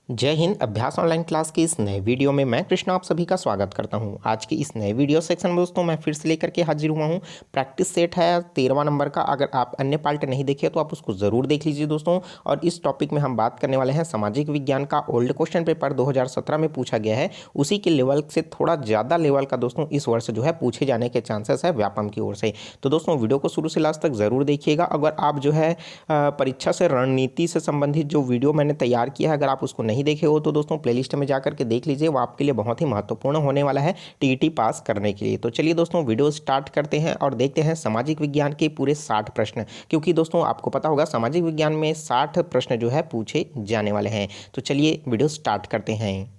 जय हिंद। अभ्यास online class के इस नए वीडियो में मैं कृष्णा आप सभी का स्वागत करता हूं। आज के इस नए वीडियो सेक्शन में दोस्तों मैं फिर से लेकर के हाजिर हुआ हूं। प्रैक्टिस सेट है 13वां नंबर का। अगर आप अन्य पार्ट नहीं देखे तो आप उसको ज़रूर देख लीजिए दोस्तों। और इस टॉपिक में हम बात करने वाले हैं सामाजिक विज्ञान का ओल्ड क्वेश्चन पेपर 2017 में पूछा गया है, उसी के लेवल से थोड़ा ज़्यादा लेवल का दोस्तों इस वर्ष जो है पूछे जाने के चांसेस है व्यापम की ओर से। तो दोस्तों वीडियो को शुरू से लास्ट तक ज़रूर देखिएगा। अगर आप जो है परीक्षा से रणनीति से संबंधित जो वीडियो मैंने तैयार किया है, अगर आप उसको नहीं देखे हो तो दोस्तों प्लेलिस्ट में जाकर के देख लीजिए, वो आपके लिए बहुत ही महत्वपूर्ण होने वाला है टीईटी पास करने के लिए। तो चलिए दोस्तों वीडियो स्टार्ट करते हैं और देखते हैं सामाजिक विज्ञान के पूरे 60 प्रश्न, क्योंकि दोस्तों आपको पता होगा सामाजिक विज्ञान में 60 प्रश्न जो है पूछे जाने वाले हैं। तो चलिए वीडियो स्टार्ट करते हैं।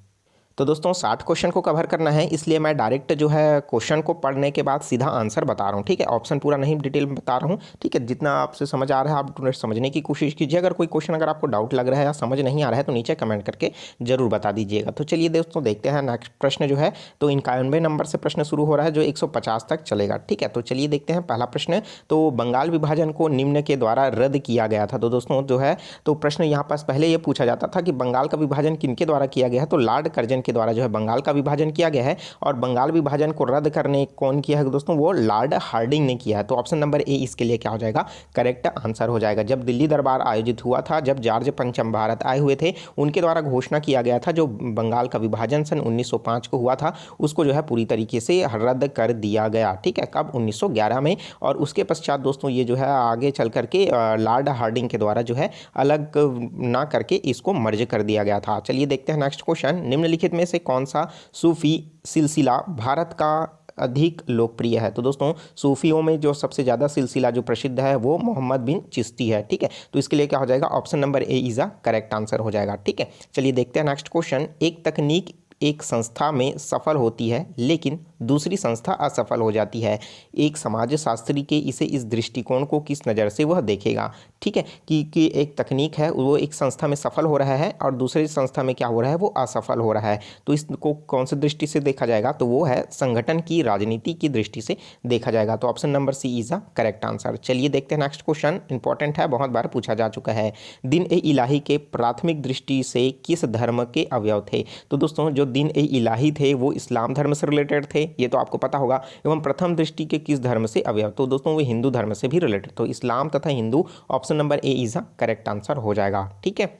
तो दोस्तों 60 क्वेश्चन को कवर करना है, इसलिए मैं डायरेक्ट जो है क्वेश्चन को पढ़ने के बाद सीधा आंसर बता रहा हूँ। ठीक है, ऑप्शन पूरा नहीं डिटेल में बता रहा हूँ। ठीक है, जितना आपसे समझ आ रहा है आप समझने की कोशिश कीजिए। अगर कोई क्वेश्चन अगर आपको डाउट लग रहा है या समझ नहीं आ रहा है तो नीचे कमेंट करके जरूर बता दीजिएगा। तो चलिए दोस्तों देखते हैं नेक्स्ट प्रश्न जो है, तो 91 नंबर से प्रश्न शुरू हो रहा है जो 150 तक चलेगा। ठीक है, तो चलिए देखते हैं पहला प्रश्न। तो बंगाल विभाजन को निम्न के द्वारा रद्द किया गया था। तो दोस्तों जो है तो प्रश्न यहाँ पास पहले ये पूछा जाता था कि बंगाल का विभाजन किनके द्वारा किया गया है, तो लॉर्ड कर्जन के द्वारा जो है बंगाल का विभाजन किया गया है। और बंगाल विभाजन को रद्द करने कौन किया है दोस्तों, वो लॉर्ड हार्डिंग ने किया है। तो ऑप्शन नंबर ए इसके लिए क्या हो जाएगा, करेक्ट आंसर हो जाएगा। जब दिल्ली दरबार आयोजित हुआ था, जब जॉर्ज पंचम भारत आए हुए थे, उनके द्वारा घोषणा किया गया था जो बंगाल का विभाजन सन 1905 को हुआ था उसको जो है पूरी तरीके से रद्द कर दिया गया। ठीक है, कब 1911 में। और उसके पश्चात दोस्तों ये जो है आगे चल करके लॉर्ड हार्डिंग के द्वारा जो है अलग ना करके इसको मर्ज कर दिया गया था। चलिए देखते हैं नेक्स्ट क्वेश्चन। निम्नलिखित में से कौन सा सूफी सिलसिला भारत का अधिक लोकप्रिय है। तो दोस्तों सूफियों में जो सबसे ज़्यादा सिलसिला जो प्रसिद्ध है वो मोहम्मद बिन चिश्ती है। ठीक है, तो इसके लिए क्या हो जाएगा, option number A is a correct answer हो जाएगा। ठीक है, चलिए देखते हैं नेक्स्ट क्वेश्चन। एक तकनीक एक संस्था में सफल होती है लेकिन दूसरी संस्था असफल हो जाती है। एक समाजशास्त्री के इसे इस दृष्टिकोण को किस नज़र से वह देखेगा। ठीक है, कि एक तकनीक है वो एक संस्था में सफल हो रहा है और दूसरी संस्था में क्या हो रहा है, वो असफल हो रहा है। तो इसको कौन सी दृष्टि से देखा जाएगा, तो वो है संगठन की राजनीति की दृष्टि से देखा जाएगा। तो option number C is a correct answer. चलिए देखते हैं नेक्स्ट क्वेश्चन, इंपॉर्टेंट है, बहुत बार पूछा जा चुका है। दिन ए इलाही के प्राथमिक दृष्टि से किस धर्म के अवयव थे। तो दोस्तों जो दिन ए इलाही थे वो इस्लाम धर्म से रिलेटेड थे, ये तो आपको पता होगा। एवं प्रथम दृष्टि के किस धर्म से अवयव, तो दोस्तों वो हिंदू धर्म से भी रिलेटेड, तो इस्लाम तथा Hindu. Option number A is a correct answer हो जाएगा। ठीक है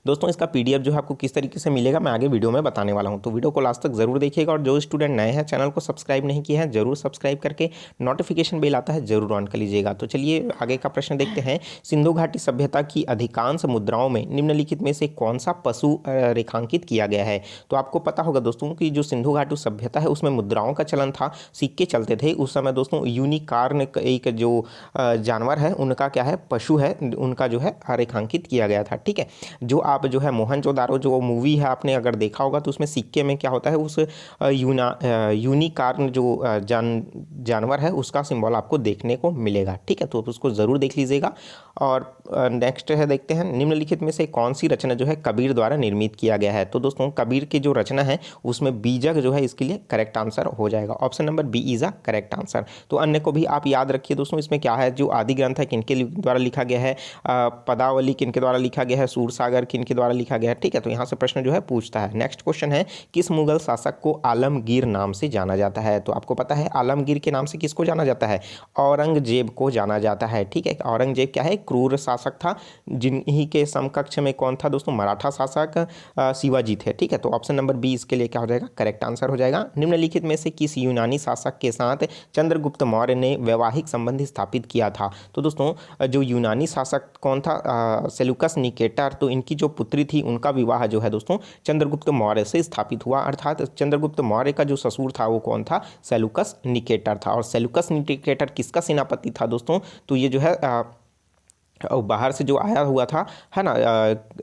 दोस्तों, इसका पीडीएफ जो है आपको किस तरीके से मिलेगा मैं आगे वीडियो में बताने वाला हूं, तो वीडियो को लास्ट तक जरूर देखिएगा। और जो स्टूडेंट नए हैं चैनल को सब्सक्राइब नहीं किए हैं जरूर सब्सक्राइब करके नोटिफिकेशन बेल आता है जरूर ऑन कर लीजिएगा। तो चलिए आगे का प्रश्न देखते हैं। सिंधु घाटी सभ्यता की अधिकांश मुद्राओं में निम्नलिखित में से कौन सा पशु रेखांकित किया गया है। तो आपको पता होगा दोस्तों कि जो सिंधु घाटी सभ्यता है उसमें मुद्राओं का चलन था, सिक्के चलते थे उस समय दोस्तों। यूनिकॉर्न एक जो जानवर है उनका क्या है, पशु है, उनका जो है रेखांकित किया गया था। ठीक है, जो आप जो है मोहनजोदारो जो मूवी है आपने अगर देखा होगा तो उसमें सिक्के में क्या होता है, उस यूनिकॉर्न जो जानवर है उसका सिंबल आपको देखने को मिलेगा। ठीक है, तो उसको ज़रूर देख लीजिएगा। और नेक्स्ट है देखते हैं, निम्नलिखित में से कौन सी रचना जो है कबीर द्वारा निर्मित किया गया है। तो दोस्तों कबीर की जो रचना है उसमें बीजक जो है इसके लिए करेक्ट आंसर हो जाएगा। Option number B is a correct answer. तो अन्य को भी आप याद रखिए दोस्तों, इसमें क्या है, जो आदि ग्रंथ है किनके द्वारा लिखा गया है, पदावली किनके द्वारा लिखा गया है, सूरसागर किनके द्वारा लिखा गया है। ठीक है, तो यहाँ से प्रश्न जो है पूछता है। नेक्स्ट क्वेश्चन है, किस मुगल शासक को आलमगीर नाम से जाना जाता है। तो आपको पता है आलमगीर के नाम से किसको जाना जाता है, औरंगजेब को जाना जाता है। ठीक है, औरंगजेब क्या है, क्रूर शासक था, जिन्हीं के समकक्ष में कौन था दोस्तों, मराठा शासक शिवाजी थे। ठीक है, तो ऑप्शन नंबर बी इसके लिए क्या हो जाएगा, करेक्ट आंसर हो जाएगा। निम्नलिखित में से किस यूनानी शासक के साथ चंद्रगुप्त मौर्य ने वैवाहिक संबंध स्थापित किया था। तो दोस्तों जो यूनानी शासक कौन था, सेलुकस निकेटर, तो इनकी जो पुत्री थी उनका विवाह जो है दोस्तों चंद्रगुप्त मौर्य से स्थापित हुआ। अर्थात चंद्रगुप्त मौर्य का जो ससुर था वो कौन था, सेलुकस निकेटर था। और सेलुकस निकेटर किसका सेनापति था दोस्तों, तो ये जो है और बाहर से जो आया हुआ था है ना,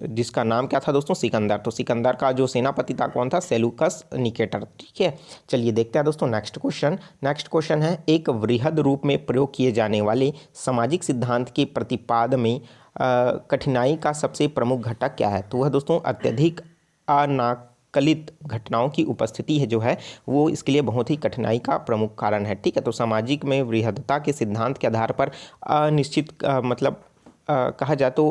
जिसका नाम क्या था दोस्तों, सिकंदर। तो सिकंदर का जो सेनापति था कौन था, सेलुकस निकेटर। ठीक है, चलिए देखते हैं दोस्तों नेक्स्ट क्वेश्चन। नेक्स्ट क्वेश्चन है, एक वृहद रूप में प्रयोग किए जाने वाले सामाजिक सिद्धांत के प्रतिपाद में कठिनाई का सबसे प्रमुख घटक क्या है। तो वह दोस्तों अत्यधिक अनाकलित घटनाओं की उपस्थिति है जो है वो इसके लिए बहुत ही कठिनाई का प्रमुख कारण है। ठीक है, तो सामाजिक में वृहदता के सिद्धांत के आधार पर अनिश्चित मतलब कहा जाए तो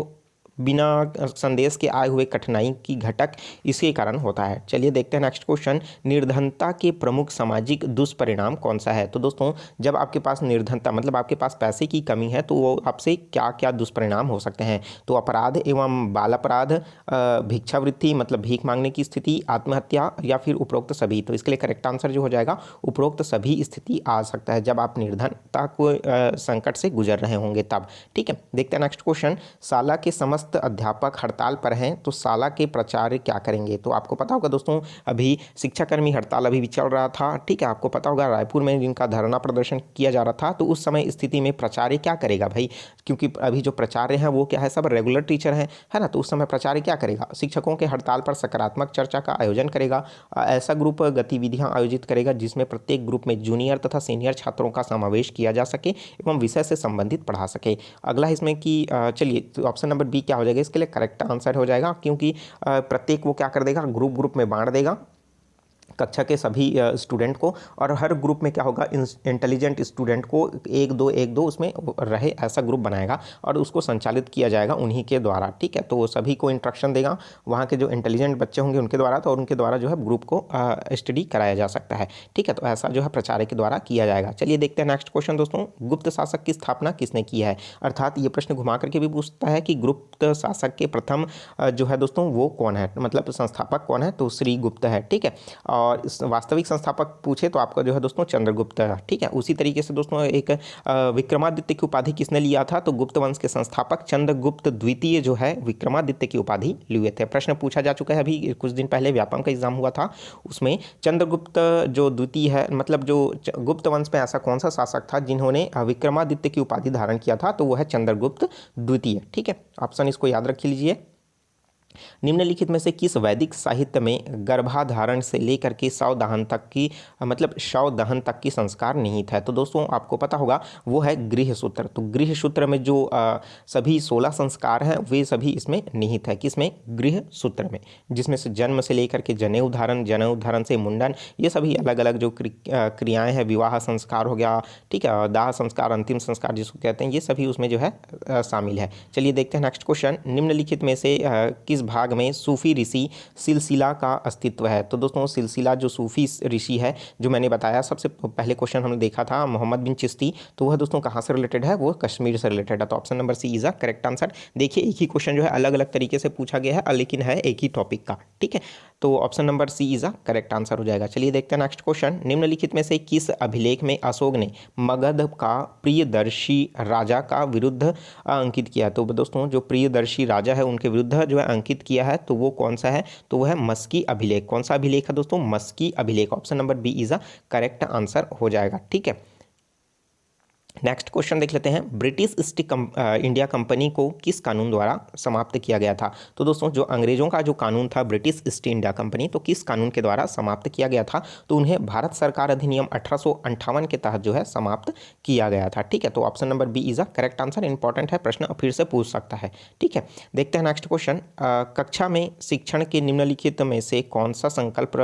बिना संदेश के आए हुए कठिनाई की घटक इसके कारण होता है। चलिए देखते हैं नेक्स्ट क्वेश्चन, निर्धनता के प्रमुख सामाजिक दुष्परिणाम कौन सा है। तो दोस्तों जब आपके पास निर्धनता मतलब आपके पास पैसे की कमी है तो वो आपसे क्या क्या दुष्परिणाम हो सकते हैं। तो अपराध एवं बाल अपराध, भिक्षावृत्ति मतलब भीख मांगने की स्थिति, आत्महत्या या फिर उपरोक्त सभी। तो इसके लिए करेक्ट आंसर जो हो जाएगा उपरोक्त सभी स्थिति आ सकता है जब आप निर्धनता को संकट से गुजर रहे होंगे तब। ठीक है, देखते हैं नेक्स्ट क्वेश्चन, शाला के समस्त अध्यापक हड़ताल पर हैं तो शाला के प्राचार्य क्या करेंगे। तो आपको पता होगा दोस्तों अभी शिक्षाकर्मी हड़ताल अभी भी चल रहा था। ठीक है, आपको पता होगा रायपुर में जिनका धरना प्रदर्शन किया जा रहा था, तो उस समय स्थिति में प्राचार्य क्या करेगा भाई, क्योंकि अभी जो प्राचार्य हैं वो क्या है, सब रेगुलर टीचर हैं, है ना। तो उस समय प्राचार्य क्या करेगा, शिक्षकों के हड़ताल पर सकारात्मक चर्चा का आयोजन करेगा। ऐसा ग्रुप गतिविधियां आयोजित करेगा जिसमें प्रत्येक ग्रुप में जूनियर तथा सीनियर छात्रों का समावेश किया जा सके एवं विषय से संबंधित पढ़ा सके। अगला इसमें कि चलिए तो ऑप्शन नंबर बी क्या हो जाएगा, इसके लिए करेक्ट आंसर हो जाएगा, क्योंकि प्रत्येक वो क्या कर देगा, ग्रुप ग्रुप में बांट देगा कक्षा के सभी स्टूडेंट को, और हर ग्रुप में क्या होगा, इंटेलिजेंट स्टूडेंट को एक दो उसमें रहे ऐसा ग्रुप बनाएगा और उसको संचालित किया जाएगा उन्हीं के द्वारा। ठीक है, तो वो सभी को इंस्ट्रक्शन देगा वहाँ के जो इंटेलिजेंट बच्चे होंगे उनके द्वारा, तो उनके द्वारा जो है ग्रुप को स्टडी कराया जा सकता है। ठीक है, तो ऐसा जो है प्राचार्य के द्वारा किया जाएगा। चलिए देखते हैं नेक्स्ट क्वेश्चन दोस्तों, गुप्त शासक की स्थापना किसने की है। अर्थात ये प्रश्न घुमा करके भी पूछता है कि गुप्त शासक के प्रथम जो है दोस्तों वो कौन है, मतलब संस्थापक कौन है, तो श्री गुप्त है। ठीक है, और वास्तविक संस्थापक पूछे तो आपका जो है दोस्तों चंद्रगुप्त है। ठीक है, उसी तरीके से दोस्तों एक विक्रमादित्य की उपाधि किसने लिया था, तो गुप्त वंश के संस्थापक चंद्रगुप्त द्वितीय जो है विक्रमादित्य की उपाधि लिए थे। प्रश्न पूछा जा चुका है, अभी कुछ दिन पहले व्यापम का एग्जाम हुआ था, उसमें चंद्रगुप्त जो द्वितीय है, मतलब जो गुप्त वंश में ऐसा कौन सा शासक था जिन्होंने विक्रमादित्य की उपाधि धारण किया था, तो वो है चंद्रगुप्त द्वितीय। ठीक है, ऑप्शन इसको याद रख लीजिए। निम्नलिखित में से किस वैदिक साहित्य में गर्भाधारण से लेकर के शव दहन तक की मतलब शव दहन तक की संस्कार निहित है। तो दोस्तों आपको पता होगा वो है गृह सूत्र। तो गृह सूत्र में जो सभी 16 संस्कार हैं वे सभी इसमें निहित है। किसमें, गृह सूत्र में, जिसमें से जन्म से लेकर के जनेऊ धारण से मुंडन, ये सभी अलग अलग जो क्रियाएं हैं, विवाह संस्कार हो गया, ठीक है, दाह संस्कार, अंतिम संस्कार जिसको कहते हैं, ये सभी उसमें जो है शामिल है। चलिए देखते हैं नेक्स्ट क्वेश्चन, निम्नलिखित में से किस भाग में सूफी ऋषि सिलसिला का अस्तित्व है। तो दोस्तों सिलसिला जो सूफी ऋषि है, जो मैंने बताया सबसे पहले क्वेश्चन हमने देखा था मोहम्मद बिन चिश्ती, तो वह दोस्तों कहाँ से रिलेटेड है, वो कश्मीर से रिलेटेड है। तो option number C is a correct answer. देखिए एक ही क्वेश्चन जो है अलग अलग तरीके से पूछा गया है, लेकिन है एक ही टॉपिक का। ठीक है, तो option number C is a correct answer हो जाएगा। चलिए देखते हैं नेक्स्ट क्वेश्चन, निम्नलिखित में से किस अभिलेख में अशोक ने मगध का प्रियदर्शी राजा का विरुद्ध अंकित किया। तो दोस्तों जो प्रियदर्शी राजा है उनके विरुद्ध जो है अंकित किया है, तो वो कौन सा है, तो वह है मस्की अभिलेख। कौन सा अभिलेख है दोस्तों, मस्की अभिलेख। Option number B is a correct answer हो जाएगा। ठीक है, नेक्स्ट क्वेश्चन देख लेते हैं, ब्रिटिश ईस्ट इंडिया कंपनी को किस कानून द्वारा समाप्त किया गया था। तो दोस्तों जो अंग्रेजों का जो कानून था ब्रिटिश ईस्ट इंडिया कंपनी, तो किस कानून के द्वारा समाप्त किया गया था, तो उन्हें भारत सरकार अधिनियम 1858 के तहत जो है समाप्त किया गया था। ठीक है, तो option number B is a correct answer. Important है, प्रश्न फिर से पूछ सकता है। ठीक है, देखते हैं नेक्स्ट क्वेश्चन, कक्षा में शिक्षण के निम्नलिखित में से कौन सा संकल्प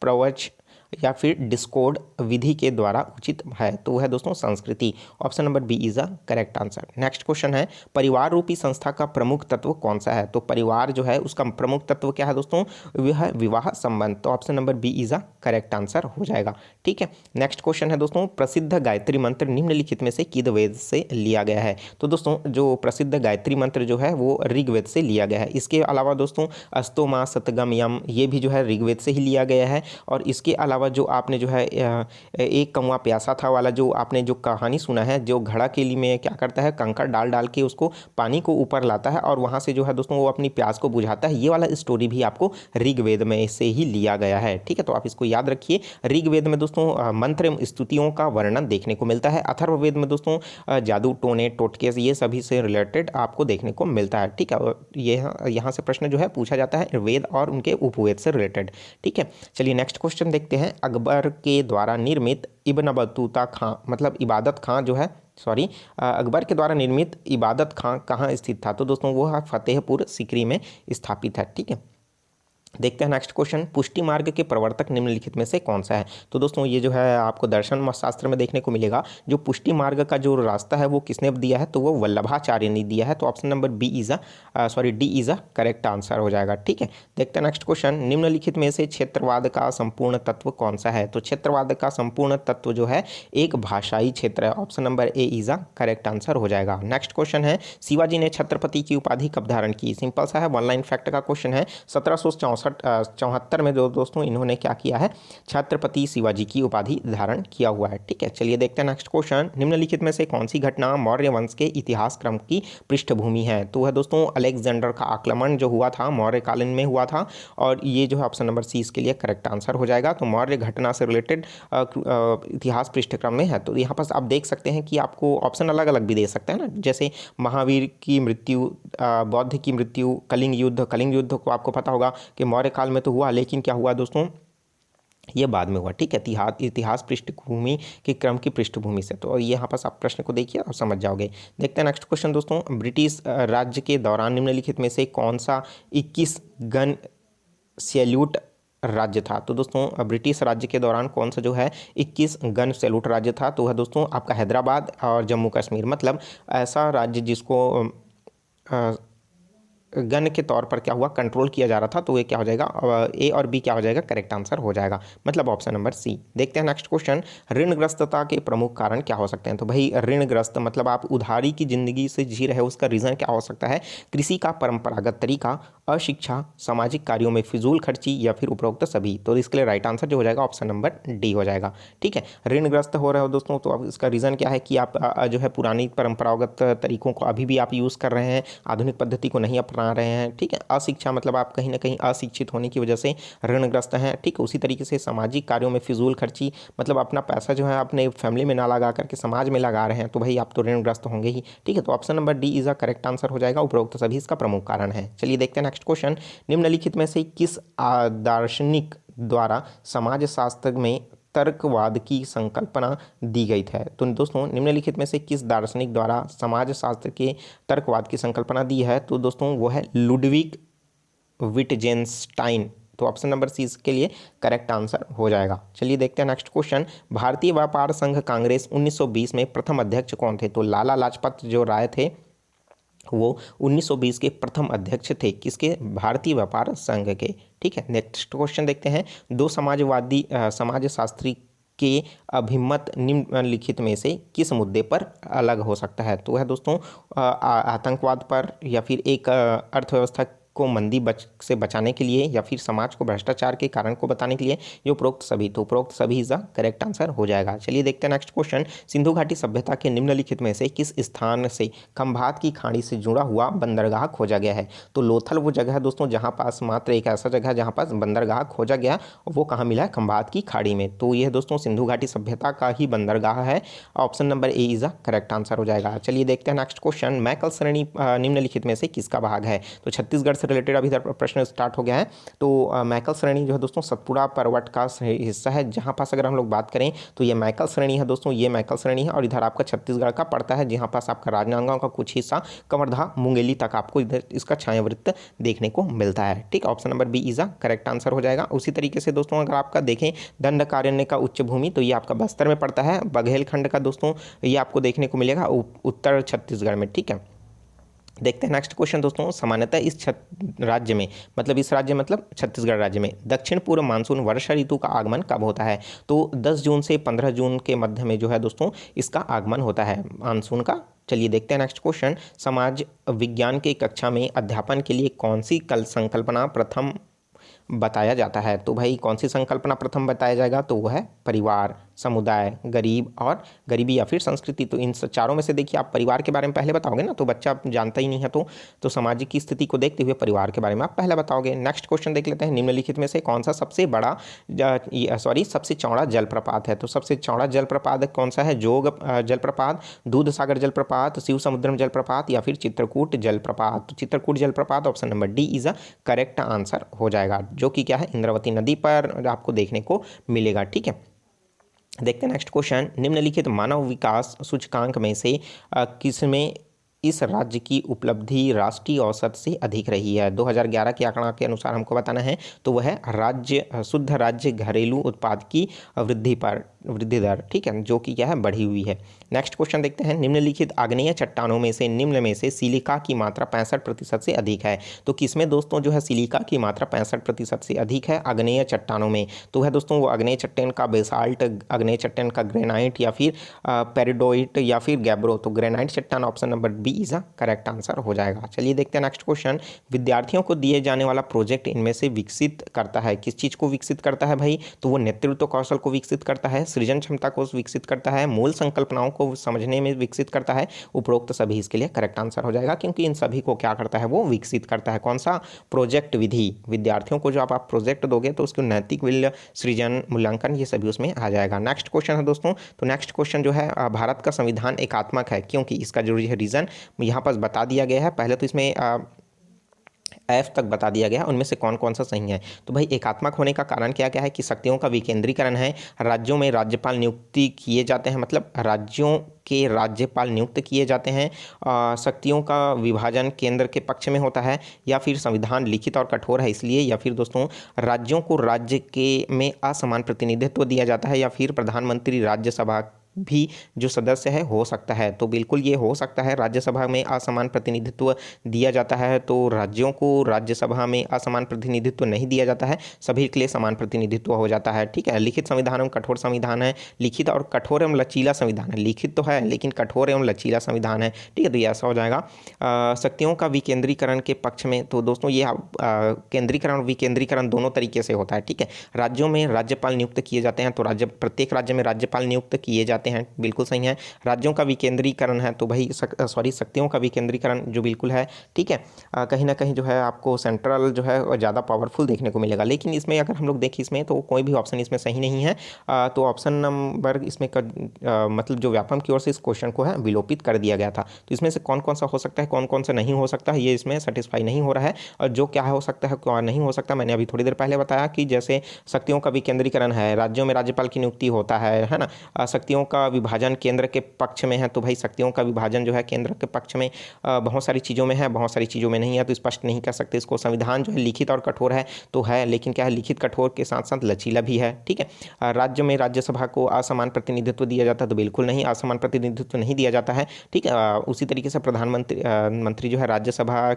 प्रवच या फिर डिस्कोड विधि के द्वारा उचित है, तो वह है दोस्तों संस्कृति। Option number B is a correct answer. Next question है, परिवार रूपी संस्था का प्रमुख तत्व कौन सा है। तो परिवार जो है उसका प्रमुख तत्व क्या है दोस्तों, वह है विवाह संबंध। तो option number B is a correct answer हो जाएगा। ठीक है, नेक्स्ट क्वेश्चन है दोस्तों, प्रसिद्ध गायत्री मंत्र निम्नलिखित में से किस वेद से लिया गया है। तो दोस्तों जो प्रसिद्ध गायत्री मंत्र जो है वो ऋग्वेद से लिया गया है। इसके अलावा दोस्तों अस्तोमा सतगम यम, ये भी जो है ऋग्वेद से ही लिया गया है। और इसके अलावा जो आपने जो है एक कौवा प्यासा था वाला जो आपने जो कहानी सुना है, जो घड़ा केली में क्या करता है, कंकड़ डाल डाल के उसको पानी को ऊपर लाता है और वहाँ से जो है दोस्तों वो अपनी प्यास को बुझाता है, ये वाला स्टोरी भी आपको ऋग्वेद में से ही लिया गया है। ठीक है, तो आप इसको याद रखिए। ऋग्वेद में दोस्तों मंत्र एवं स्तुतियों का वर्णन देखने को मिलता है। अथर्ववेद में दोस्तों जादू टोने टोटके ये सभी से रिलेटेड आपको देखने को मिलता है। ठीक है, ये यहाँ से प्रश्न जो है पूछा जाता है वेद और उनके उपवेद से रिलेटेड। ठीक है, चलिए नेक्स्ट क्वेश्चन देखते हैं, अकबर के द्वारा निर्मित इब्न बतूता खां मतलब इबादत खां जो है अकबर के द्वारा निर्मित इबादत खां कहाँ स्थित था। तो दोस्तों वो है फतेहपुर सीकरी में स्थापित है। ठीक है, देखते हैं नेक्स्ट क्वेश्चन, पुष्टि मार्ग के प्रवर्तक निम्नलिखित में से कौन सा है। तो दोस्तों ये जो है आपको दर्शन शास्त्र में देखने को मिलेगा, जो पुष्टि मार्ग का जो रास्ता है वो किसने दिया है, तो वो वल्लभाचार्य ने दिया है। तो option number D is a correct answer हो जाएगा। ठीक है, देखते हैं नेक्स्ट क्वेश्चन, निम्नलिखित में से क्षेत्रवाद का संपूर्ण तत्व कौन सा है। तो क्षेत्रवाद का संपूर्ण तत्व जो है एक भाषाई क्षेत्र है। Option number A is a correct answer हो जाएगा। नेक्स्ट क्वेश्चन है, शिवाजी ने छत्रपति की उपाधि कब धारण की। सिंपल सा है, वन लाइन फैक्ट का क्वेश्चन है। 1774 में जो दोस्तों इन्होंने क्या किया है, छत्रपति शिवाजी की उपाधि धारण किया हुआ है। ठीक है, चलिए देखते हैं नेक्स्ट क्वेश्चन, निम्नलिखित में से कौन सी घटना मौर्य वंश के इतिहास क्रम की पृष्ठभूमि है। तो वह दोस्तों अलेक्जेंडर का आक्रमण जो हुआ था मौर्य कालीन में हुआ था, और ये जो है ऑप्शन नंबर सी इसके लिए करेक्ट आंसर हो जाएगा। तो मौर्य घटना से रिलेटेड इतिहास पृष्ठक्रम में है। तो यहाँ पर आप देख सकते हैं कि आपको ऑप्शन अलग अलग भी दे सकते हैं ना, जैसे महावीर की मृत्यु, बौद्ध की मृत्यु, कलिंग युद्ध को आपको पता होगा कि मौर्य काल में तो हुआ, लेकिन क्या हुआ दोस्तों, ये बाद में हुआ। ठीक है, इतिहास पृष्ठभूमि के क्रम की पृष्ठभूमि से। तो यहाँ पर आप प्रश्न को देखिए और समझ जाओगे। देखते हैं नेक्स्ट क्वेश्चन दोस्तों, ब्रिटिश राज्य के दौरान निम्नलिखित में से कौन सा 21 गन सैल्यूट राज्य था। तो दोस्तों ब्रिटिश राज्य के दौरान कौन सा जो है 21 गन सैल्यूट राज्य था। तो वह दोस्तों आपका हैदराबाद और जम्मू कश्मीर, मतलब ऐसा राज्य जिसको गन के तौर पर क्या हुआ, कंट्रोल किया जा रहा था। तो ये क्या हो जाएगा, ए और बी क्या हो जाएगा, करेक्ट आंसर हो जाएगा, मतलब ऑप्शन नंबर सी। देखते हैं नेक्स्ट क्वेश्चन, ऋणग्रस्तता के प्रमुख कारण क्या हो सकते हैं। तो भाई ऋणग्रस्त मतलब आप उधारी की जिंदगी से जी रहे हो, उसका रीजन क्या हो सकता है, कृषि का परंपरागत तरीका, अशिक्षा, सामाजिक कार्यों में फिजूल खर्ची, या फिर उपरोक्त सभी। तो इसके लिए राइट आंसर जो हो जाएगा ऑप्शन नंबर डी हो जाएगा। ठीक है, ऋणग्रस्त हो रहे हो दोस्तों, तो अब इसका रीज़न क्या है कि आप जो है पुरानी परंपरागत तरीकों को अभी भी आप यूज़ कर रहे हैं, आधुनिक पद्धति को नहीं अपना रहे हैं। ठीक है, अशिक्षा मतलब आप कहीं ना कहीं अशिक्षित होने की वजह से ऋणग्रस्त हैं। ठीक है, उसी तरीके से सामाजिक कार्यों में फिजूल खर्ची, मतलब अपना पैसा जो है अपने फैमिली में ना लगा करके समाज में लगा रहे हैं, तो भाई आप तो ऋणग्रस्त होंगे ही। ठीक है, तो option number D is a correct answer हो जाएगा, उपरोक्त सभी इसका प्रमुख कारण है। चलिए देखते हैं नेक्स्ट क्वेश्चन, निम्नलिखित में से किस दार्शनिक द्वारा समाज शास्त्र में तर्कवाद की संकल्पना दी गई है। तो दोस्तों निम्नलिखित में से किस दार्शनिक द्वारा समाज शास्त्र के तर्कवाद की संकल्पना दी है। तो दोस्तों वो है लुडविग विटजेंस्टाइन। तो ऑप्शन नंबर सी इसके लिए करेक्ट आंसर हो जाएगा। चलिए देखते हैं नेक्स्ट क्वेश्चन, भारतीय व्यापार संघ कांग्रेस 1920 में प्रथम अध्यक्ष कौन थे। तो लाला लाजपत जो राय थे वो 1920 के प्रथम अध्यक्ष थे, किसके, भारतीय व्यापार संघ के। ठीक है, नेक्स्ट क्वेश्चन देखते हैं, दो समाजवादी समाजशास्त्री के अभिमत निम्नलिखित में से किस मुद्दे पर अलग हो सकता है। तो है दोस्तों आतंकवाद पर, या फिर एक अर्थव्यवस्था को मंदी से बचाने के लिए, या फिर समाज को भ्रष्टाचार के कारण को बताने के लिए, ये उपरोक्त सभी। तो उपरोक्त सभी इज द करेक्ट आंसर हो जाएगा। चलिए देखते हैं नेक्स्ट क्वेश्चन, सिंधु घाटी सभ्यता के निम्नलिखित में से किस स्थान से खंभात की खाड़ी से जुड़ा हुआ बंदरगाह खोजा गया है। तो लोथल वो जगह है दोस्तों जहाँ पास मात्र एक ऐसा जगह है जहाँ पास बंदरगाह खोजा गया, वो कहाँ मिला है, खंभात की खाड़ी में। तो यह दोस्तों सिंधु घाटी सभ्यता का ही बंदरगाह है, option number A is the correct answer हो जाएगा। चलिए देखते हैं नेक्स्ट क्वेश्चन, मैकल श्रेणी निम्नलिखित में से किसका भाग है। तो छत्तीसगढ़ से रिलेटेड अभी इधर प्रश्न स्टार्ट हो गया है। तो मैकल श्रेणी जो है दोस्तों सतपुड़ा पर्वत का हिस्सा है, जहाँ पास अगर हम लोग बात करें तो ये मैकल श्रेणी है दोस्तों, ये मैकल श्रेणी है, और इधर आपका छत्तीसगढ़ का पड़ता है, जहाँ पास आपका राजनांदगांव का कुछ हिस्सा कवर्धा मुंगेली तक आपको इधर इसका छायावृत्त देखने को मिलता है। ठीक, option number B is a correct answer हो जाएगा। उसी तरीके से दोस्तों अगर आपका देखें दंडकारण्य का उच्च भूमि, तो ये आपका बस्तर में पड़ता है। बघेलखंड का दोस्तों ये आपको देखने को मिलेगा उत्तर छत्तीसगढ़ में। ठीक है, देखते हैं नेक्स्ट क्वेश्चन दोस्तों, सामान्यतः इस राज्य में, मतलब इस राज्य मतलब छत्तीसगढ़ राज्य में दक्षिण पूर्व मानसून वर्षा ऋतु का आगमन कब होता है। तो 10 जून से 15 जून के मध्य में जो है दोस्तों इसका आगमन होता है मानसून का। चलिए देखते हैं नेक्स्ट क्वेश्चन, समाज विज्ञान की कक्षा में अध्यापन के लिए कौन सी संकल्पना प्रथम बताया जाता है। तो भाई कौन सी संकल्पना प्रथम बताया जाएगा, तो वो है परिवार, समुदाय, गरीब और गरीबी या फिर संस्कृति। तो इन चारों में से देखिए आप परिवार के बारे में पहले बताओगे ना, तो बच्चा जानता ही नहीं है, तो सामाजिक की स्थिति को देखते हुए परिवार के बारे में आप पहले बताओगे। नेक्स्ट क्वेश्चन देख लेते हैं, निम्नलिखित में से कौन सा सबसे बड़ा सबसे चौड़ा जलप्रपात है। तो सबसे चौड़ा जलप्रपात कौन सा है, जोग जलप्रपात, दूध सागर जलप्रपात, शिव समुद्रम जलप्रपात, या फिर चित्रकूट जलप्रपात। तो चित्रकूट जलप्रपात option number D is a correct answer हो जाएगा, जो कि क्या है इंद्रावती नदी पर आपको देखने को मिलेगा। ठीक है, देखते हैं नेक्स्ट क्वेश्चन, निम्नलिखित मानव विकास सूचकांक में से किसमें इस राज्य की उपलब्धि राष्ट्रीय औसत से अधिक रही है? 2011 के आंकड़ा के अनुसार हमको बताना है, तो वह है शुद्ध राज्य घरेलू उत्पाद की वृद्धि दर, ठीक है, जो कि क्या है, बढ़ी हुई है। नेक्स्ट क्वेश्चन देखते हैं, निम्नलिखित आग्नेय चट्टानों में से निम्न में से सिलिका की मात्रा 65% से अधिक है? तो किसमें दोस्तों जो है सिलिका की मात्रा 65% से अधिक है आग्नेय चट्टानों में? तो है दोस्तों वो आग्नेय चट्टान का बेसाल्ट, आग्नेय चट्टान का ग्रेनाइट, या फिर पेरिडोइट, या फिर गैब्रो। तो ग्रेनाइट चट्टान option number B is a correct answer हो जाएगा। चलिए देखते हैं नेक्स्ट क्वेश्चन, विद्यार्थियों को दिए जाने वाला प्रोजेक्ट इनमें से विकसित करता है? किस चीज को विकसित करता है भाई? तो वो नेतृत्व कौशल को विकसित करता है, सृजन क्षमता को विकसित करता है, मूल संकल्पनाओं को समझने में विकसित करता है, उपरोक्त सभी इसके लिए करेक्ट आंसर हो जाएगा, क्योंकि इन सभी को क्या करता है, वो विकसित करता है। कौन सा? प्रोजेक्ट विधि। विद्यार्थियों को जो आप प्रोजेक्ट दोगे तो उसको नैतिक मूल्य, सृजन, मूल्यांकन, ये सभी उसमें आ जाएगा। नेक्स्ट क्वेश्चन है दोस्तों, तो नेक्स्ट क्वेश्चन जो है, भारत का संविधान एकात्मक है क्योंकि? इसका जो रीजन यहाँ पर बता दिया गया है। पहले तो इसमें एफ तक बता दिया गया, उनमें से कौन कौन सा सही है। तो भाई एकात्मक होने का कारण क्या क्या है कि शक्तियों का विकेंद्रीकरण है, राज्यों में राज्यपाल नियुक्ति किए जाते हैं, मतलब राज्यों के राज्यपाल नियुक्त किए जाते हैं, शक्तियों का विभाजन केंद्र के पक्ष में होता है, या फिर संविधान लिखित और कठोर है इसलिए, या फिर दोस्तों राज्यों को राज्य के में असमान प्रतिनिधित्व दिया जाता है, या फिर प्रधानमंत्री राज्यसभा भी जो सदस्य है हो सकता है। तो बिल्कुल ये हो सकता है, राज्यसभा में असमान प्रतिनिधित्व दिया जाता है, तो राज्यों को राज्यसभा में असमान प्रतिनिधित्व नहीं दिया जाता है, सभी के लिए समान प्रतिनिधित्व हो जाता है, ठीक है। लिखित संविधान एवं कठोर संविधान है, लिखित और कठोर एवं लचीला संविधान है, लिखित तो है लेकिन कठोर एवं लचीला संविधान है, ठीक है। तो ये ऐसा हो जाएगा। शक्तियों का विकेंद्रीकरण के पक्ष में, तो दोस्तों ये केंद्रीकरण और विकेंद्रीकरण दोनों तरीके से होता है, ठीक है। राज्यों में राज्यपाल नियुक्त किए जाते हैं, तो प्रत्येक राज्य में राज्यपाल नियुक्त किए जाते हैं, बिल्कुल सही है। राज्यों का विकेंद्रीकरण है, तो भाई शक्तियों का विकेंद्रीकरण जो बिल्कुल है, ठीक है। कहीं ना कहीं जो है आपको सेंट्रल जो है ज़्यादा पावरफुल देखने को मिलेगा, लेकिन इसमें अगर हम लोग देखें इसमें तो कोई भी ऑप्शन इसमें सही नहीं है। तो ऑप्शन नंबर इसमें मतलब जो व्यापम की ओर से इस क्वेश्चन को है विलोपित कर दिया गया था। तो इसमें से कौन कौन सा हो सकता है, कौन कौन सा नहीं हो सकता है, ये इसमें सेटिस्फाई नहीं हो रहा है। और जो क्या हो सकता है, क्या नहीं हो सकता, मैंने अभी थोड़ी देर पहले बताया कि जैसे शक्तियों का विकेंद्रीकरण है, राज्यों में राज्यपाल की नियुक्ति होता है ना। शक्तियों का विभाजन केंद्र के पक्ष में है, तो भाई शक्तियों का विभाजन जो है केंद्र के पक्ष में बहुत सारी चीज़ों में है, बहुत सारी चीज़ों में नहीं है, तो स्पष्ट नहीं कर सकते इसको। संविधान जो है लिखित और कठोर है तो है, लेकिन क्या है, लिखित कठोर के साथ साथ लचीला भी है, ठीक है। राज्य में राज्यसभा को असमान प्रतिनिधित्व दिया जाता है, तो बिल्कुल नहीं, असमान प्रतिनिधित्व नहीं दिया जाता है, ठीक है। उसी तरीके से प्रधानमंत्री मंत्री जो है राज्यसभा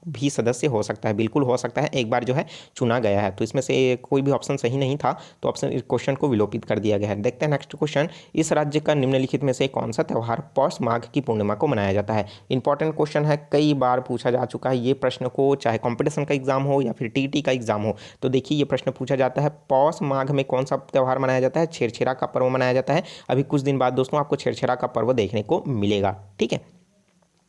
भी सदस्य हो सकता है, बिल्कुल हो सकता है, एक बार जो है चुना गया है। तो इसमें से कोई भी ऑप्शन सही नहीं था, तो ऑप्शन क्वेश्चन को विलोपित कर दिया गया है। देखते हैं नेक्स्ट क्वेश्चन, इस राज्य का निम्नलिखित में से कौन सा त्यौहार पौष माघ की पूर्णिमा को मनाया जाता है? इंपॉर्टेंट क्वेश्चन है, कई बार पूछा जा चुका है ये प्रश्न को, चाहे कॉम्पिटिशन का एग्जाम हो या फिर टीटी का एग्जाम हो। तो देखिए ये प्रश्न पूछा जाता है, पौष माघ में कौन सा त्यौहार मनाया जाता है? छेरछेरा का पर्व मनाया जाता है। अभी कुछ दिन बाद दोस्तों आपको छेरछेरा का पर्व देखने को मिलेगा, ठीक है।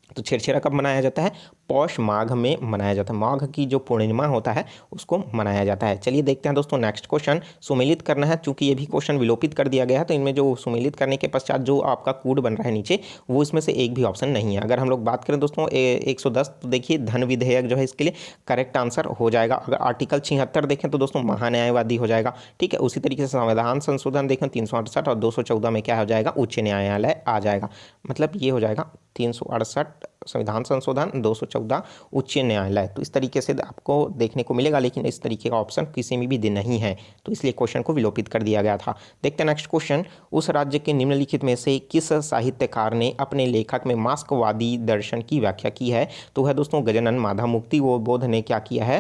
तो छेरछेरा कब मनाया जाता है? पौष माघ में मनाया जाता है, माघ की जो पूर्णिमा होता है उसको मनाया जाता है। चलिए देखते हैं दोस्तों नेक्स्ट क्वेश्चन, सुमेलित करना है, चूंकि ये भी क्वेश्चन विलोपित कर दिया गया है, तो इनमें जो सुमेलित करने के पश्चात जो आपका कोड बन रहा है नीचे, वो इसमें से एक भी ऑप्शन नहीं है। अगर हम लोग बात करें दोस्तों 110, तो देखिए धन विधेयक जो है इसके लिए करेक्ट आंसर हो जाएगा। अगर आर्टिकल 76 देखें तो दोस्तों महान्यायवादी हो जाएगा, ठीक है। उसी तरीके से संविधान संशोधन देखें 368 और 214 में क्या हो जाएगा? उच्च न्यायालय आ जाएगा, मतलब ये हो जाएगा 368 संविधान संशोधन, 214 उच्च न्यायालय। तो इस तरीके से आपको देखने को मिलेगा, लेकिन इस तरीके का ऑप्शन किसी में भी दिन नहीं है, तो इसलिए क्वेश्चन को विलोपित कर दिया गया था। देखते हैं नेक्स्ट क्वेश्चन, उस राज्य के निम्नलिखित में से किस साहित्यकार ने अपने लेखक में मार्क्सवादी दर्शन की व्याख्या की है? तो है दोस्तों गजानन माधवमूर्ति वो बोध ने क्या किया है,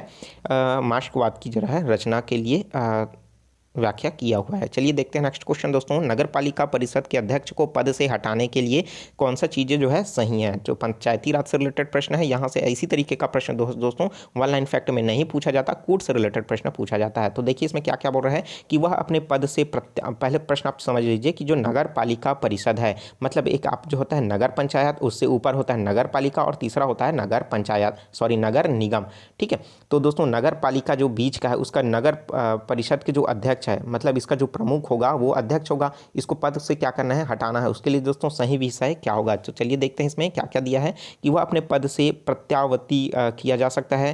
मार्क्सवाद की जो है रचना के लिए व्याख्या किया हुआ है। चलिए देखते हैं नेक्स्ट क्वेश्चन दोस्तों, नगर पालिका परिषद के अध्यक्ष को पद से हटाने के लिए कौन सा चीज़ें जो है सही है? जो पंचायती राज से रिलेटेड प्रश्न है, यहाँ से इसी तरीके का प्रश्न दोस्तों वन लाइन फैक्ट में नहीं पूछा जाता, कूट से रिलेटेड प्रश्न पूछा जाता है। तो देखिए इसमें क्या क्या बोल रहा है कि वह अपने पद से पहले प्रश्न आप समझ लीजिए कि जो नगर पालिका परिषद है, मतलब एक आप जो होता है नगर पंचायत, उससे ऊपर होता है नगर पालिका, और तीसरा होता है नगर पंचायत, सॉरी नगर निगम, ठीक है। तो दोस्तों नगर पालिका जो बीच का है उसका नगर परिषद के जो अध्यक्ष है, मतलब इसका जो प्रमुख होगा वो अध्यक्ष होगा, इसको पद से क्या करना है? हटाना है। उसके लिए दोस्तों सही विषय क्या होगा? तो चलिए देखते हैं इसमें क्या क्या दिया है कि वह अपने पद से प्रत्यावर्ती किया जा सकता है,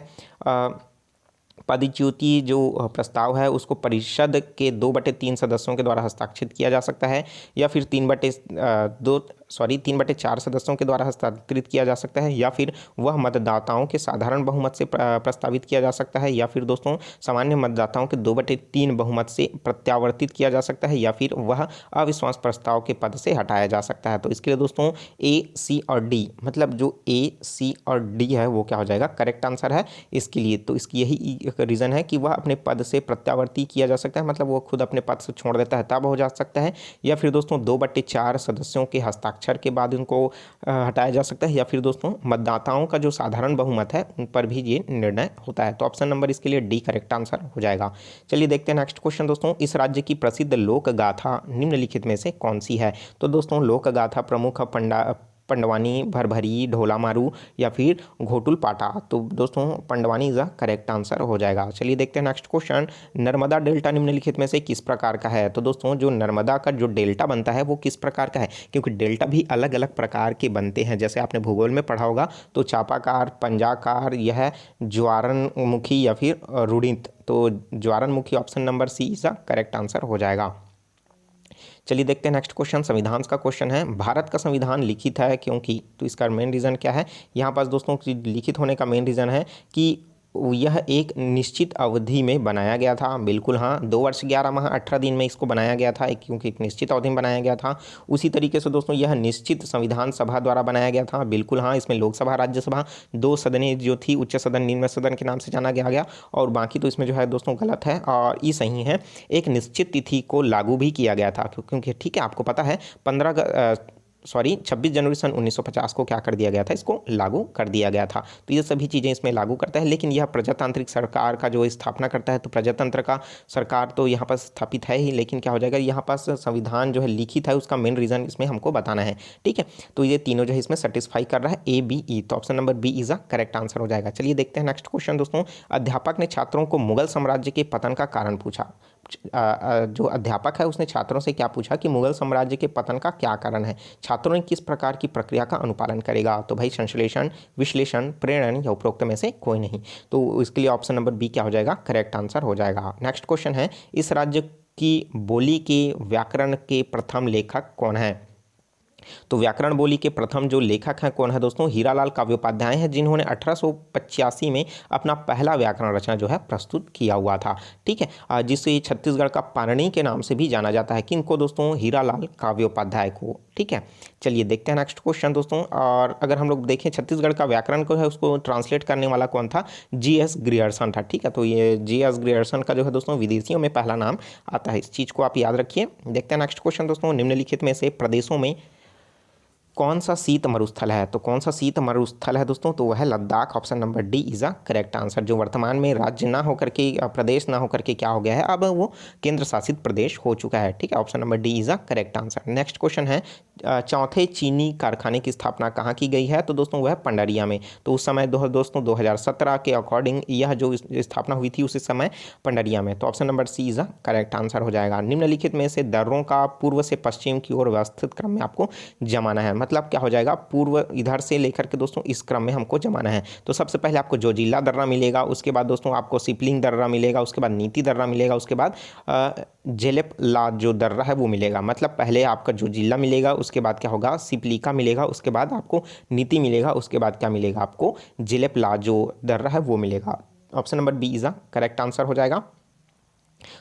पदच्युति जो प्रस्ताव है उसको परिषद के 2/3 सदस्यों के द्वारा हस्ताक्षरित किया जा सकता है, या फिर 3/4 सदस्यों के द्वारा हस्तांतरित किया जा सकता है, या फिर वह मतदाताओं के साधारण बहुमत से प्रस्तावित किया जा सकता है, या फिर दोस्तों सामान्य मतदाताओं के 2/3 बहुमत से प्रत्यावर्तित किया जा सकता है, या फिर वह अविश्वास प्रस्ताव के पद से हटाया जा सकता है। तो इसके लिए दोस्तों ए, सी और डी, मतलब जो ए, सी और डी है वो क्या हो जाएगा, करेक्ट आंसर है इसके लिए। तो इसकी यही रीज़न है कि वह अपने पद से प्रत्यावर्ती किया जा सकता है, मतलब वो खुद अपने पद से छोड़ देता है तब हो जा सकता है, या फिर दोस्तों 2/4 सदस्यों के हस्ताक्षर के बाद उनको हटाया जा सकता है, या फिर दोस्तों मतदाताओं का जो साधारण बहुमत है उन पर भी ये निर्णय होता है। तो ऑप्शन नंबर इसके लिए डी करेक्ट आंसर हो जाएगा। चलिए देखते हैं नेक्स्ट क्वेश्चन दोस्तों, इस राज्य की प्रसिद्ध लोक गाथा निम्नलिखित में से कौन सी है। तो दोस्तों लोक गाथा प्रमुख पंडवानी, भरभरी, ढोला मारू या फिर घोटुल पाटा। तो दोस्तों Pandavani is the correct answer हो जाएगा। चलिए देखते हैं नेक्स्ट क्वेश्चन, नर्मदा डेल्टा निम्नलिखित में से किस प्रकार का है। तो दोस्तों जो नर्मदा का जो डेल्टा बनता है वो किस प्रकार का है, क्योंकि डेल्टा भी अलग अलग प्रकार के बनते हैं, जैसे आपने भूगोल में पढ़ा होगा। तो चापाकार, पंजाकार, यह ज्वारनमुखी या फिर रुणित। तो ज्वारनमुखी option number C is the correct answer हो जाएगा। चलिए देखते हैं नेक्स्ट क्वेश्चन, संविधान का क्वेश्चन है, भारत का संविधान लिखित है क्योंकि। तो इसका मेन रीज़न क्या है यहाँ पास दोस्तों, लिखित होने का मेन रीज़न है कि यह एक निश्चित अवधि में बनाया गया था। बिल्कुल हाँ, 2 वर्ष 11 माह 18 दिन में इसको बनाया गया था, क्योंकि एक निश्चित अवधि में बनाया गया था। उसी तरीके से दोस्तों यह निश्चित संविधान सभा द्वारा बनाया गया था। बिल्कुल हाँ, इसमें लोकसभा, राज्यसभा 2 सदनें जो थी, उच्च सदन, निम्न सदन के नाम से जाना गया, और बाकी तो इसमें जो है दोस्तों गलत है और ये सही है। एक निश्चित तिथि को लागू भी किया गया था, क्योंकि ठीक है आपको पता है 26 जनवरी सन 1950 को क्या कर दिया गया था, इसको लागू कर दिया गया था। तो ये सभी चीज़ें इसमें लागू करता है, लेकिन यह प्रजातांत्रिक सरकार का जो स्थापना करता है, तो प्रजातंत्र का सरकार तो यहाँ पर स्थापित है ही, लेकिन क्या हो जाएगा यहाँ पास संविधान जो है लिखित है, उसका मेन रीज़न इसमें हमको बताना है। ठीक है, तो ये तीनों जो है इसमें सेटिस्फाई कर रहा है, ए, बी, ई। तो option number B is a correct answer हो जाएगा। चलिए देखते हैं नेक्स्ट क्वेश्चन दोस्तों, अध्यापक ने छात्रों को मुगल साम्राज्य के पतन का कारण पूछा। जो अध्यापक है उसने छात्रों से क्या पूछा कि मुगल साम्राज्य के पतन का क्या कारण है, छात्रों ने किस प्रकार की प्रक्रिया का अनुपालन करेगा। तो भाई संश्लेषण, विश्लेषण, प्रेरण या उपरोक्त में से कोई नहीं। तो इसके लिए ऑप्शन नंबर बी क्या हो जाएगा, करेक्ट आंसर हो जाएगा। नेक्स्ट क्वेश्चन है, इस राज्य की बोली के व्याकरण के प्रथम लेखक कौन है। तो व्याकरण बोली के प्रथम जो लेखक हैं कौन है दोस्तों, हीरालाल काव्योपाध्याय हैं, जिन्होंने 1885 में अपना पहला व्याकरण रचना जो है प्रस्तुत किया हुआ था। ठीक है, जिसे छत्तीसगढ़ का पाणिनि के नाम से भी जाना जाता है। किनको दोस्तों, हीरालाल काव्योपाध्याय को। ठीक है, चलिए देखते हैं नेक्स्ट क्वेश्चन दोस्तों, और अगर हम लोग देखें छत्तीसगढ़ का व्याकरण को है उसको ट्रांसलेट करने वाला कौन था, GS ग्रियर्सन था। ठीक है, तो ये GS ग्रियर्सन का जो है दोस्तों विदेशियों में पहला नाम आता है, इस चीज़ को आप याद रखिए। देखते हैं नेक्स्ट क्वेश्चन दोस्तों, निम्नलिखित में से प्रदेशों में कौन सा शीत मरुस्थल है। तो कौन सा शीत मरुस्थल है दोस्तों, तो वह है Ladakh. Option number D is a correct answer, जो वर्तमान में राज्य ना होकर के, प्रदेश ना होकर के क्या हो गया है, अब वो केंद्र शासित प्रदेश हो चुका है। ठीक है, option number D is a correct answer. Next question है, चौथे चीनी कारखाने की स्थापना कहाँ की गई है। तो दोस्तों वह पंडरिया में। तो उस समय दोस्तों 2017 के अकॉर्डिंग यह जो स्थापना हुई थी उसी समय पंडरिया में। तो option number C is a correct answer हो जाएगा। निम्नलिखित में से दर्रों का पूर्व से पश्चिम की ओर व्यवस्थित क्रम में आपको जमाना है, मतलब क्या हो जाएगा, पूर्व इधर से लेकर के दोस्तों इस क्रम में हमको जमाना है। तो सबसे पहले आपको जोजिला दर्रा मिलेगा, उसके बाद दोस्तों आपको सिपलिंग दर्रा मिलेगा, उसके बाद नीति दर्रा मिलेगा, उसके बाद जेलेप ला जो दर्रा है वो मिलेगा। मतलब पहले आपका जोजिला मिलेगा, उसके बाद क्या होगा, सिपलिका मिलेगा, उसके बाद आपको नीति मिलेगा, उसके बाद क्या मिलेगा, आपको जेलेप ला जो दर्रा है वो मिलेगा। Option number B is a correct answer हो जाएगा।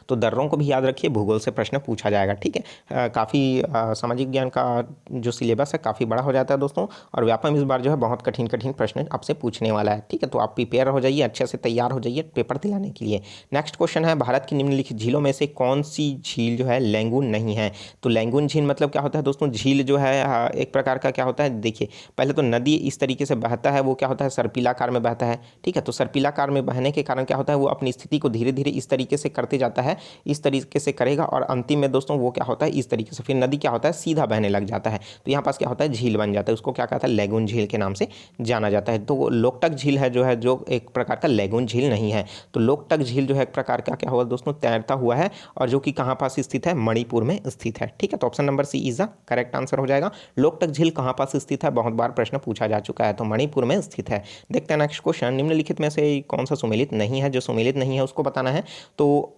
तो दर्रों को भी याद रखिए, भूगोल से प्रश्न पूछा जाएगा। ठीक है, काफ़ी सामाजिक ज्ञान का जो सिलेबस है काफ़ी बड़ा हो जाता है दोस्तों, और व्यापम इस बार जो है बहुत कठिन कठिन प्रश्न आपसे पूछने वाला है। ठीक है, तो आप प्रिपेयर हो जाइए, अच्छे से तैयार हो जाइए पेपर दिलाने के लिए। नेक्स्ट क्वेश्चन है, भारत की निम्नलिखित झीलों में से कौन सी झील जो है लैंगून नहीं है। तो लैंगून झील मतलब क्या होता है दोस्तों, झील जो है एक प्रकार का क्या होता है, देखिए पहले तो नदी इस तरीके से बहता है, वो क्या होता है, सर्पिलाकार में बहता है। ठीक है, तो सर्पिलाकार में बहने के कारण क्या होता है, वो अपनी स्थिति को धीरे धीरे इस तरीके से करते जाता जाता है इस तरीके से करेगा और अंतिम में दोस्तों वो क्या होता है इस तरीके से, फिर नदी क्या होता है सीधा बहने लग जाता है। तो यहाँ पास क्या होता है झील बन जाता है, उसको क्या कहता है लेगून झील के नाम से जाना जाता है। तो वो लोकटक झील है जो है जो एक प्रकार का लेगून झील नहीं है। तो लोकटक झील जो है एक प्रकार का क्या हुआ दोस्तों तैरता हुआ है और जो कि कहाँ पास स्थित है मणिपुर में स्थित है। ठीक है, तो option number C is the correct answer हो जाएगा। लोकटक झील कहाँ पास स्थित है, बहुत बार प्रश्न पूछा जा चुका है, तो मणिपुर में स्थित है। देखते हैं नेक्स्ट क्वेश्चन, निम्नलिखित में से कौन सा सुमेलित नहीं है, जो सुमेलित नहीं है उसको बताना है। तो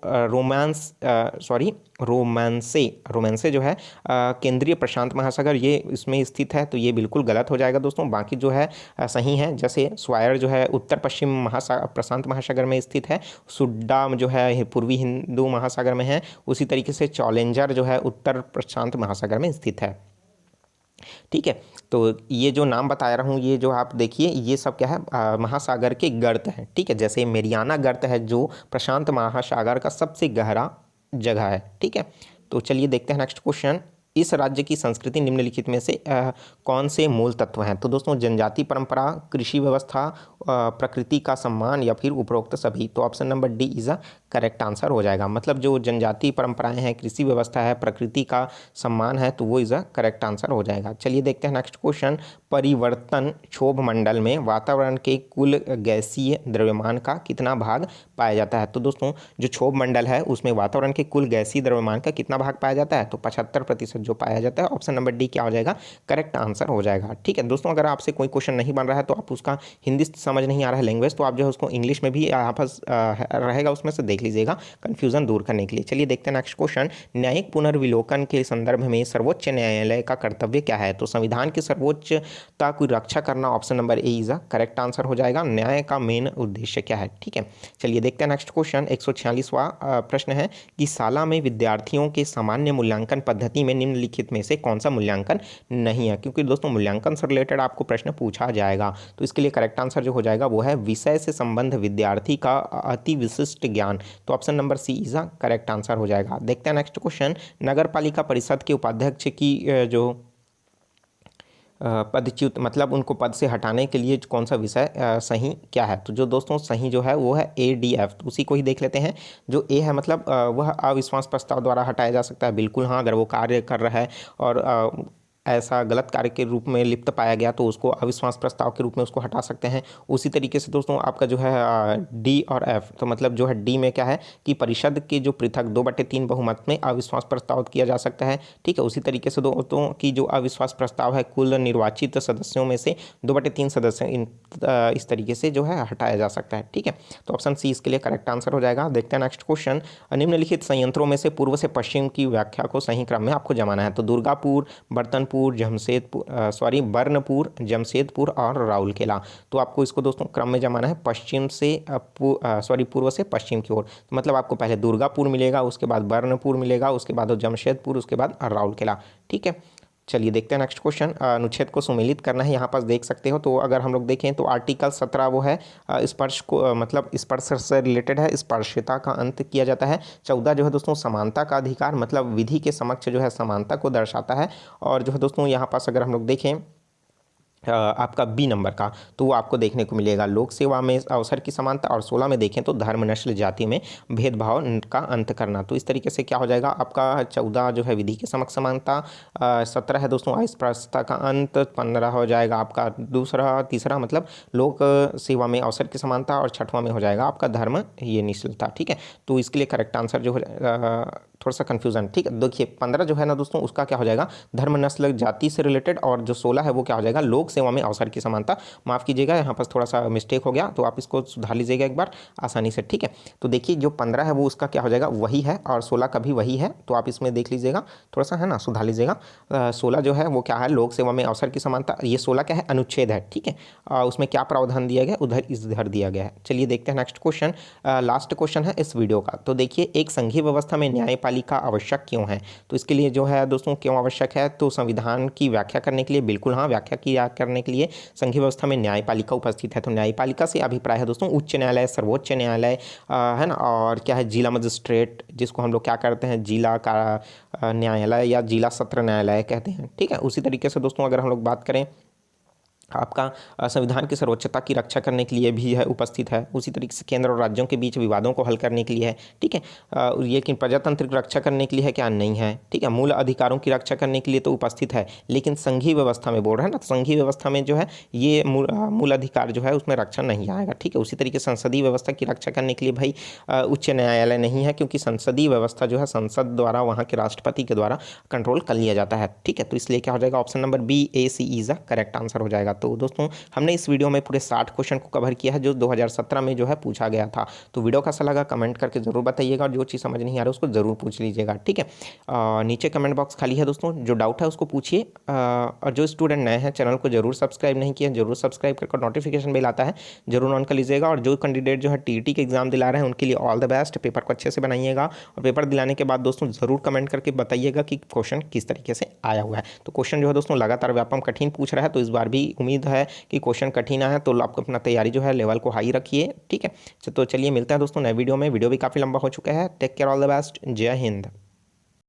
रोमांसे जो है केंद्रीय प्रशांत महासागर ये इसमें स्थित है, तो ये बिल्कुल गलत हो जाएगा दोस्तों। बाकी जो है सही है, जैसे स्वायर जो है उत्तर पश्चिम प्रशांत महासागर में स्थित है, सुड्डा जो है पूर्वी हिंदू महासागर में है, उसी तरीके से चैलेंजर जो है उत्तर प्रशांत महासागर में स्थित है। ठीक है, तो ये जो नाम बता रहा हूँ ये जो आप देखिए ये सब क्या है महासागर के गर्त हैं। ठीक है, जैसे मेरियाना गर्त है जो प्रशांत महासागर का सबसे गहरा जगह है। ठीक है, तो चलिए देखते हैं नेक्स्ट क्वेश्चन, इस राज्य की संस्कृति निम्नलिखित में से कौन से मूल तत्व हैं। तो दोस्तों जनजाति परंपरा, कृषि व्यवस्था, प्रकृति का सम्मान या फिर उपरोक्त सभी। तो option number D is a correct answer हो जाएगा। मतलब जो जनजाति परंपराएं हैं, कृषि व्यवस्था है, प्रकृति का सम्मान है, तो वो इज अ करेक्ट आंसर हो जाएगा। चलिए देखते हैं नेक्स्ट क्वेश्चन, परिवर्तन क्षोभ मंडल में वातावरण के कुल गैसीय द्रव्यमान का कितना भाग पाया जाता है। तो दोस्तों जो क्षोभ मंडल है उसमें वातावरण के कुल गैसीय द्रव्यमान का कितना भाग पाया जाता है, तो 75% जो पाया जाता है। ऑप्शन नंबर डी क्या हो जाएगा, करेक्ट आंसर हो जाएगा। ठीक है दोस्तों, अगर आपसे कोई क्वेश्चन नहीं बन रहा है तो आप उसका हिंदी समझ नहीं आ रहा है लैंग्वेज, तो आप जो है उसको इंग्लिश में भी यहाँ पर रहेगा उसमें से देख लीजिएगा कंफ्यूजन दूर करने के लिए। चलिए देखते हैं नेक्स्ट क्वेश्चन, न्यायिक पुनर्विलोकन के संदर्भ में सर्वोच्च न्यायालय का कर्तव्य क्या है। तो संविधान की सर्वोच्चता की रक्षा करना, option number A is a correct answer हो जाएगा। न्याय का मेन उद्देश्य क्या है। ठीक है, चलिए देखते हैं नेक्स्ट क्वेश्चन, 146वां प्रश्न है कि शाला में विद्यार्थियों के सामान्य मूल्यांकन पद्धति में निम्नलिखित में से कौन सा मूल्यांकन नहीं है। क्योंकि दोस्तों मूल्यांकन से रिलेटेड आपको प्रश्न पूछा जाएगा, तो इसके लिए करेक्ट आंसर जो हो जाएगा वो है विषय से संबंध विद्यार्थी का अति विशिष्ट ज्ञान। तो option number C is a correct answer हो जाएगा। देखते हैं नेक्स्ट क्वेश्चन, नगर पालिका परिषद के उपाध्यक्ष की जो पदच्युत मतलब उनको पद से हटाने के लिए कौन सा विषय सही क्या है। तो जो दोस्तों सही जो है वो है ADF, तो उसी को ही देख लेते हैं। जो ए है मतलब वह अविश्वास प्रस्ताव द्वारा हटाया जा सकता है, बिल्कुल हाँ, अगर वो कार्य कर रहा है और ऐसा गलत कार्य के रूप में लिप्त पाया गया तो उसको अविश्वास प्रस्ताव के रूप में उसको हटा सकते हैं। उसी तरीके से दोस्तों आपका जो है डी और एफ, तो मतलब जो है डी में क्या है कि परिषद के जो पृथक 2/3 बहुमत में अविश्वास प्रस्ताव किया जा सकता है। ठीक है, उसी तरीके से दोस्तों की जो अविश्वास प्रस्ताव है कुल निर्वाचित सदस्यों में से 2/3 सदस्य इस तरीके से जो है हटाया जा सकता है। ठीक है, तो ऑप्शन सी इसके लिए करेक्ट आंसर हो जाएगा। देखते हैं नेक्स्ट क्वेश्चन, निम्नलिखित संयंत्रों में से पूर्व से पश्चिम की व्याख्या को सही क्रम में आपको जमाना है। तो दुर्गापुर, बर्तनपुर, बर्नपुर, जमशेदपुर और राउरकेला। तो आपको इसको दोस्तों क्रम में जमाना है पश्चिम से पूर्व से पश्चिम की ओर। तो मतलब आपको पहले दुर्गापुर मिलेगा, उसके बाद बर्नपुर मिलेगा, उसके बाद जमशेदपुर, उसके बाद राउरकेला। ठीक है, चलिए देखते हैं नेक्स्ट क्वेश्चन, अनुच्छेद को सुमेलित करना है। यहाँ पास देख सकते हो, तो अगर हम लोग देखें तो आर्टिकल 17 वो है स्पर्श को मतलब स्पर्श से रिलेटेड है, स्पर्शिता का अंत किया जाता है। 14 जो है दोस्तों समानता का अधिकार, मतलब विधि के समक्ष जो है समानता को दर्शाता है। और जो है दोस्तों यहाँ पास अगर हम लोग देखें आपका बी नंबर का, तो वो आपको देखने को मिलेगा लोक सेवा में अवसर की समानता, और 16 में देखें तो धर्म, नस्ल, जाति में भेदभाव का अंत करना। तो इस तरीके से क्या हो जाएगा आपका 14 जो है विधि के समक्ष समानता, 17 है दोस्तों अस्पृश्यता का अंत, 15 हो जाएगा आपका तीसरा मतलब लोक सेवा में अवसर की समानता, और 6वां में हो जाएगा आपका धर्म ये निश्चलता। ठीक है, तो इसके लिए करेक्ट आंसर जो थोड़ा सा कन्फ्यूजन। ठीक है, देखिए 15 जो है ना दोस्तों उसका क्या हो जाएगा धर्म, नस्ल, जाति से रिलेटेड, और जो 16 है वो क्या हो जाएगा लोक सेवा में अवसर की समानता। माफ़ कीजिएगा यहाँ पर थोड़ा सा मिस्टेक हो गया, तो आप इसको सुधार लीजिएगा एक बार आसानी से। ठीक है, तो देखिए जो 15 है वो उसका क्या हो जाएगा वही है, और 16 का भी वही है, तो आप इसमें देख लीजिएगा थोड़ा सा है ना सुधार लीजिएगा। 16 जो है वो क्या है लोक सेवा में अवसर की समानता, ये 16 क्या है अनुच्छेद है। ठीक है, उसमें क्या प्रावधान दिया गया उधर इधर दिया गया है। चलिए देखते हैं नेक्स्ट क्वेश्चन, लास्ट क्वेश्चन है इस वीडियो का। तो देखिए एक संघीय व्यवस्था में न्यायपालिका आवश्यक क्यों है। तो इसके लिए जो है दोस्तों क्यों आवश्यक है, तो संविधान की व्याख्या करने के लिए, बिल्कुल हाँ, व्याख्या की करने के लिए संघीय व्यवस्था में न्यायपालिका उपस्थित है। तो न्यायपालिका से अभिप्राय है दोस्तों उच्च न्यायालय, सर्वोच्च न्यायालय है ना, और क्या है जिला मजिस्ट्रेट, जिसको हम लोग क्या करते हैं जिला का न्यायालय या जिला सत्र न्यायालय कहते हैं। ठीक है, उसी तरीके से दोस्तों अगर हम लोग बात करें आपका संविधान की सर्वोच्चता की रक्षा करने के लिए भी है उपस्थित है। उसी तरीके से केंद्र और राज्यों के बीच विवादों को हल करने के लिए है, ठीक है। ये कि प्रजातंत्र की रक्षा करने के लिए है क्या, नहीं है, ठीक है। मूल अधिकारों की रक्षा करने के लिए तो उपस्थित है, लेकिन संघीय व्यवस्था में बोल रहे हैं ना, संघीय व्यवस्था में जो है ये मूल अधिकार जो है उसमें रक्षा नहीं आएगा, ठीक है। उसी तरीके से संसदीय व्यवस्था की रक्षा करने के लिए भाई उच्च न्यायालय नहीं है, क्योंकि संसदीय व्यवस्था जो है संसद द्वारा, वहाँ के राष्ट्रपति के द्वारा कंट्रोल कर लिया जाता है, ठीक है। तो इसलिए क्या हो जाएगा, option number B A C is a correct answer हो जाएगा। तो दोस्तों हमने इस वीडियो में पूरे 60 क्वेश्चन को कवर किया है जो 2017 में जो है पूछा गया था। तो वीडियो कैसा लगा कमेंट करके जरूर बताइएगा, और जो चीज़ समझ नहीं आ रहा उसको जरूर पूछ लीजिएगा, ठीक है। नीचे कमेंट बॉक्स खाली है दोस्तों, जो डाउट है उसको पूछिए। और जो स्टूडेंट नए हैं चैनल को जरूर सब्सक्राइब नहीं किया, जरूर सब्सक्राइब करके नोटिफिकेशन बेल आता है जरूर ऑन कर लीजिएगा। और जो कैंडिडेट जो है टीईटी के एग्जाम दिला रहे हैं उनके लिए ऑल द बेस्ट, पेपर को अच्छे से बनाइएगा। और पेपर दिलाने के बाद दोस्तों जरूर कमेंट करके बताइएगा कि क्वेश्चन किस तरीके से आया हुआ है। तो क्वेश्चन जो है दोस्तों लगातार व्यापम कठिन पूछ रहा है, तो इस बार भी उम्मीद है कि क्वेश्चन कठिन आया है, तो आपको अपना तैयारी जो है लेवल को हाई रखिए, ठीक है। तो चलिए मिलते हैं दोस्तों नए वीडियो में, वीडियो भी काफ़ी लंबा हो चुका है। Take care, all the best, जय हिंद।